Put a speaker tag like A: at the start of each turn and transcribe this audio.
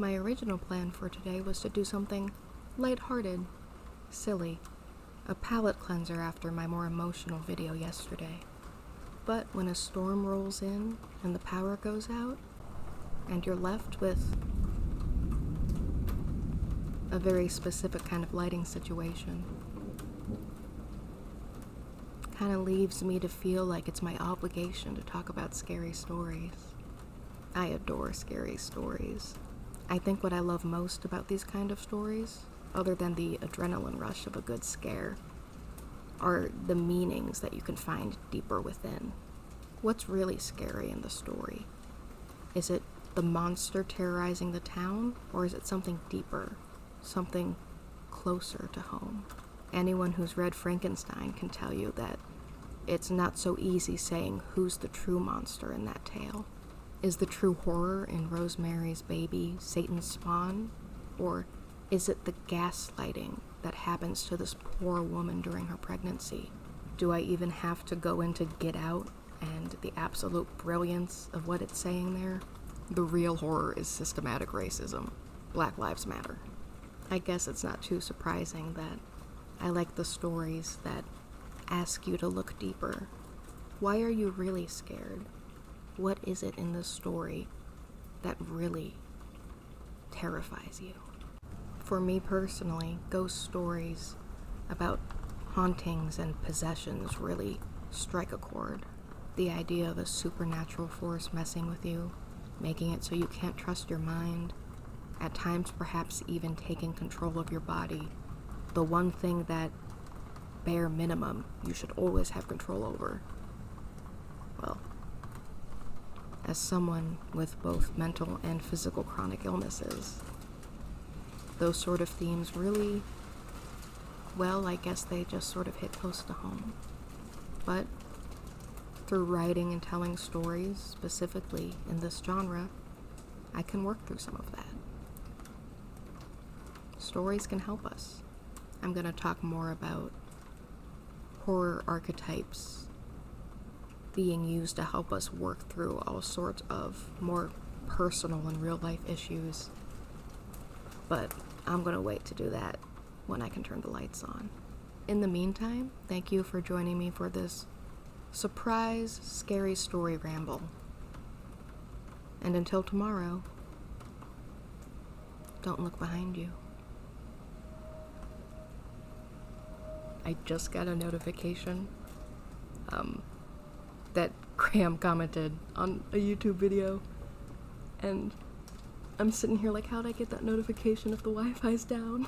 A: My original plan for today was to do something lighthearted, silly, a palate cleanser after my more emotional video yesterday. But when a storm rolls in and the power goes out, and you're left with a very specific kind of lighting situation, kind of leaves me to feel like it's my obligation to talk about scary stories. I adore scary stories. I think what I love most about these kind of stories, other than the adrenaline rush of a good scare, are the meanings that you can find deeper within. What's really scary in the story? Is it the monster terrorizing the town, or is it something deeper, something closer to home? Anyone who's read Frankenstein can tell you that it's not so easy saying who's the true monster in that tale. Is the true horror in Rosemary's Baby Satan's spawn? Or is it the gaslighting that happens to this poor woman during her pregnancy? Do I even have to go into Get Out and the absolute brilliance of what it's saying there? The real horror is systematic racism. Black Lives Matter. I guess it's not too surprising that I like the stories that ask you to look deeper. Why are you really scared? What is it in this story that really terrifies you? For me personally, ghost stories about hauntings and possessions really strike a chord. The idea of a supernatural force messing with you, making it so you can't trust your mind, at times perhaps even taking control of your body, the one thing that, bare minimum, you should always have control over. Well, as someone with both mental and physical chronic illnesses, those sort of themes really, well, I guess they just sort of hit close to home. But through writing and telling stories, specifically in this genre, I can work through some of that. Stories can help us. I'm going to talk more about horror archetypes being used to help us work through all sorts of more personal and real-life issues. But I'm going to wait to do that when I can turn the lights on. In the meantime, thank you for joining me for this surprise, scary story ramble. And until tomorrow, don't look behind you. I just got a notification that Graham commented on a YouTube video, and I'm sitting here like, how'd I get that notification if the Wi-Fi's down?